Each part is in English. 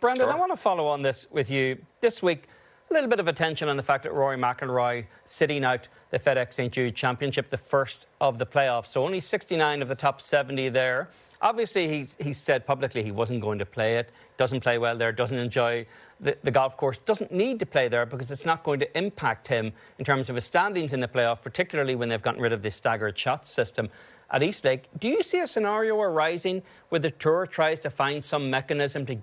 Brendan, Sure. I want to follow on this with you. This week, a little bit of attention on the fact that Rory McIlroy sitting out the FedEx St. Jude Championship, the first of the playoffs. So only 69 of the top 70 there. Obviously, he's said publicly he wasn't going to play it, doesn't play well there, doesn't enjoy the golf course, doesn't need to play there because it's not going to impact him in terms of his standings in the playoff, particularly when they've gotten rid of the staggered shot system at Eastlake. Do you see a scenario arising where the Tour tries to find some mechanism to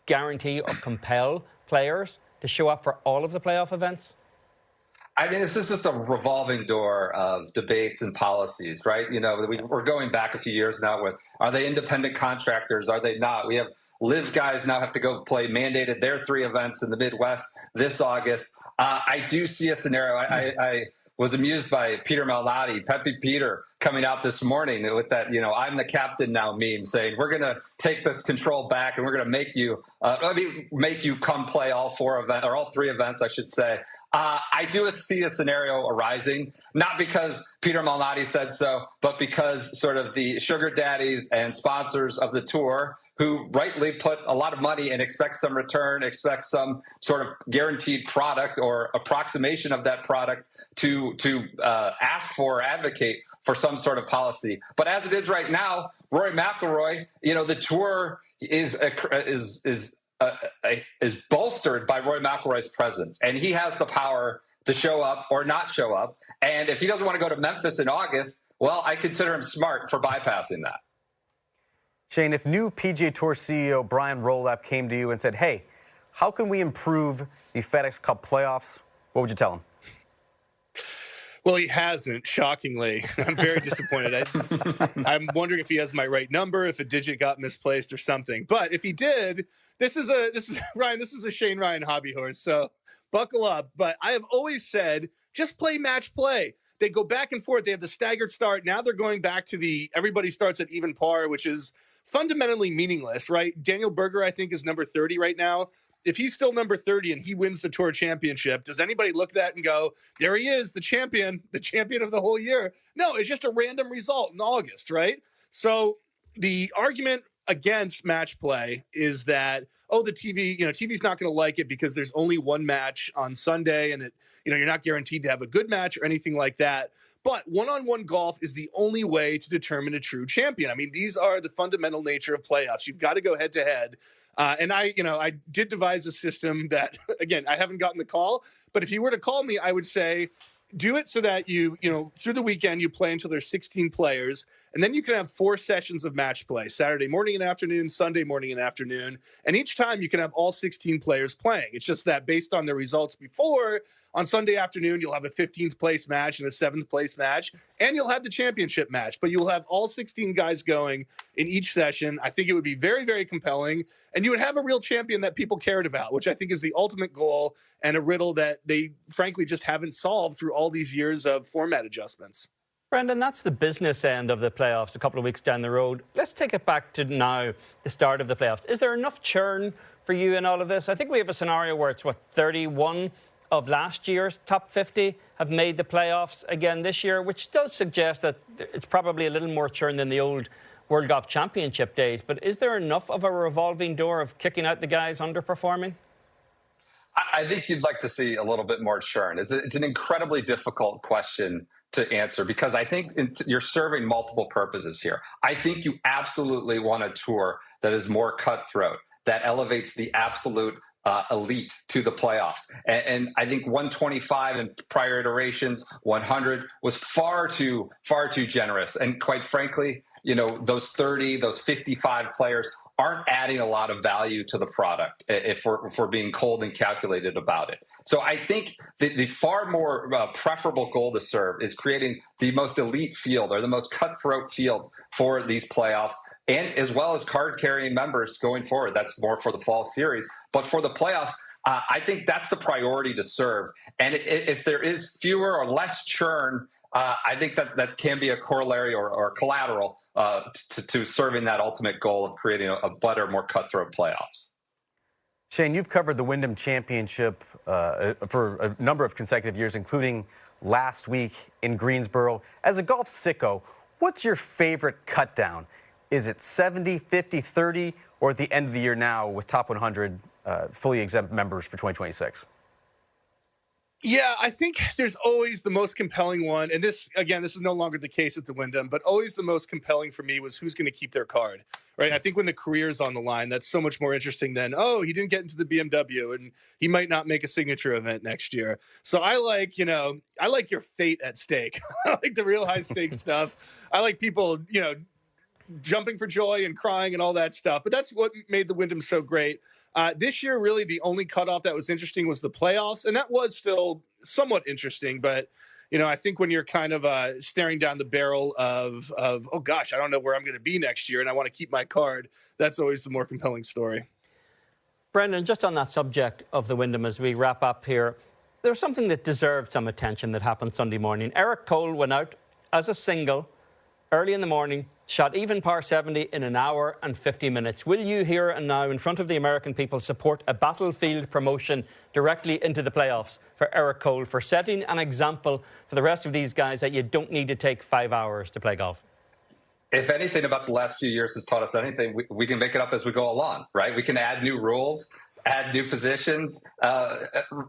guarantee or compel players to show up for all of the playoff events? I mean, this is just a revolving door of debates and policies, right? You know, we're going back a few years now with, are they independent contractors? Are they not? We have Liv guys now have to go play mandated their 3 events in the Midwest this August. I do see a scenario. I was amused by Peter Malnati, Peppy Peter, coming out this morning with that, you know, I'm the captain now meme, saying we're going to take this control back and we're going to make you, make you come play all 4 events, or all 3 events, I should say. I do see a scenario arising, not because Peter Malnati said so, but because sort of the sugar daddies and sponsors of the tour, who rightly put a lot of money and expect some return, expect some sort of guaranteed product or approximation of that product to ask for or advocate for some sort of policy. But as it is right now, Rory McIlroy, you know, the tour is bolstered by Rory McIlroy's presence, and he has the power to show up or not show up. And if he doesn't want to go to Memphis in August, well, I consider him smart for bypassing that. Shane, if new PGA Tour CEO Brian Rolapp came to you and said, hey, how can we improve the FedEx Cup playoffs, what would you tell him? Well, he hasn't, shockingly. I'm very disappointed. I'm wondering if he has my right number, if a digit got misplaced or something. But if he did, this is Ryan, this is a Shane Ryan hobby horse, so buckle up. But I have always said, just play match play. They go back and forth. They have the staggered start. Now they're going back to everybody starts at even par, which is fundamentally meaningless, right? Daniel Berger, I think, is number 30 right now. If he's still number 30 and he wins the Tour Championship, does anybody look at that and go, there he is, the champion of the whole year? No, it's just a random result in August, right? So the argument against match play is that, oh, the TV, TV's not going to like it because there's only one match on Sunday and you're not guaranteed to have a good match or anything like that. But one-on-one golf is the only way to determine a true champion. I mean, these are the fundamental nature of playoffs. You've got to go head-to-head. And I did devise a system that, again, I haven't gotten the call, but if you were to call me, I would say, do it so that through the weekend, you play until there's 16 players, and then you can have 4 sessions of match play, Saturday morning and afternoon, Sunday morning and afternoon. And each time you can have all 16 players playing. It's just that based on the results before, on Sunday afternoon, you'll have a 15th place match and a 7th place match, and you'll have the championship match, but you'll have all 16 guys going in each session. I think it would be very, very compelling, and you would have a real champion that people cared about, which I think is the ultimate goal and a riddle that they frankly just haven't solved through all these years of format adjustments. Brendan, that's the business end of the playoffs a couple of weeks down the road. Let's take it back to now, the start of the playoffs. Is there enough churn for you in all of this? I think we have a scenario where it's, 31 of last year's top 50 have made the playoffs again this year, which does suggest that it's probably a little more churn than the old World Golf Championship days. But is there enough of a revolving door of kicking out the guys underperforming? I think you'd like to see a little bit more churn. It's an incredibly difficult question to answer because I think you're serving multiple purposes here. I think you absolutely want a tour that is more cutthroat, that elevates the absolute elite to the playoffs. And I think 125 in prior iterations, 100 was far too generous. And quite frankly, those 30, those 55 players aren't adding a lot of value to the product if we're being cold and calculated about it. So I think the far more preferable goal to serve is creating the most elite field or the most cutthroat field for these playoffs, and as well as card-carrying members going forward. That's more for the fall series. But for the playoffs, I think that's the priority to serve. And if there is fewer or less churn, I think that can be a corollary or collateral to serving that ultimate goal of creating a better, more cutthroat playoffs. Shane, you've covered the Wyndham Championship for a number of consecutive years, including last week in Greensboro. As a golf sicko, what's your favorite cut down? Is it 70, 50, 30, or at the end of the year now with top 100 fully exempt members for 2026? Yeah, I think there's always the most compelling one. And this, again, this is no longer the case at the Wyndham, but always the most compelling for me was who's going to keep their card, right? I think when the career's on the line, that's so much more interesting than, oh, he didn't get into the BMW and he might not make a signature event next year. So I like your fate at stake. I like the real high stakes stuff. I like people, jumping for joy and crying and all that stuff. But that's what made the Wyndham so great. This year, really, the only cutoff that was interesting was the playoffs. And that was still somewhat interesting. But, I think when you're kind of staring down the barrel of, oh, gosh, I don't know where I'm going to be next year and I want to keep my card, that's always the more compelling story. Brendan, just on that subject of the Wyndham as we wrap up here, there's something that deserved some attention that happened Sunday morning. Eric Cole went out as a single early in the morning, shot even par 70 in an hour and 50 minutes. Will you here and now, in front of the American people, support a battlefield promotion directly into the playoffs for Eric Cole, for setting an example for the rest of these guys that you don't need to take 5 hours to play golf? If anything about the last few years has taught us anything, we can make it up as we go along, right? We can add new rules, add new positions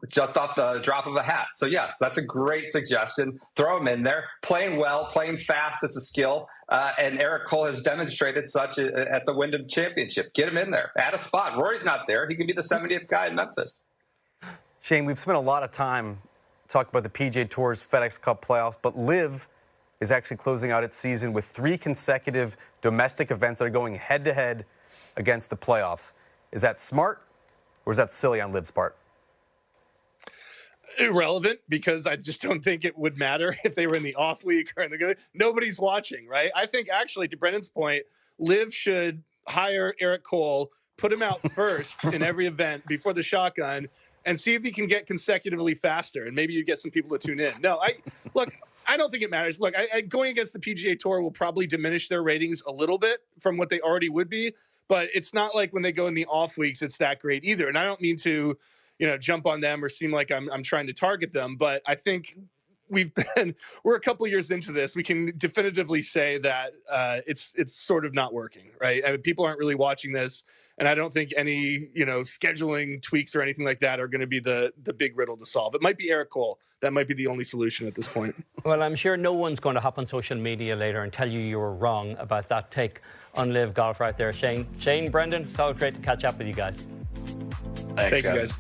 just off the drop of a hat. So, yes, that's a great suggestion. Throw him in there. Playing well, playing fast is a skill. And Eric Cole has demonstrated such at the Wyndham Championship. Get him in there. Add a spot. Rory's not there. He can be the 70th guy in Memphis. Shane, we've spent a lot of time talking about the PGA Tour's FedEx Cup playoffs, but Liv is actually closing out its season with 3 consecutive domestic events that are going head-to-head against the playoffs. Is that smart? Or is that silly on Liv's part? Irrelevant, because I just don't think it would matter if they were in the off week or in the good. Nobody's watching, right? I think actually, to Brendan's point, Liv should hire Eric Cole, put him out first in every event before the shotgun, and see if he can get consecutively faster. And maybe you get some people to tune in. No, I don't think it matters. Look, going against the PGA Tour will probably diminish their ratings a little bit from what they already would be. But it's not like when they go in the off weeks, it's that great either. And I don't mean to, jump on them or seem like I'm trying to target them. But I think we're a couple years into this. We can definitively say that it's sort of not working, right? I mean, people aren't really watching this. And I don't think any, scheduling tweaks or anything like that are going to be the big riddle to solve. It might be Eric Cole. That might be the only solution at this point. Well, I'm sure no one's going to hop on social media later and tell you were wrong about that take on Liv Golf right there. Shane, Brendan, it's always great to catch up with you guys. Thanks, Thank you, guys.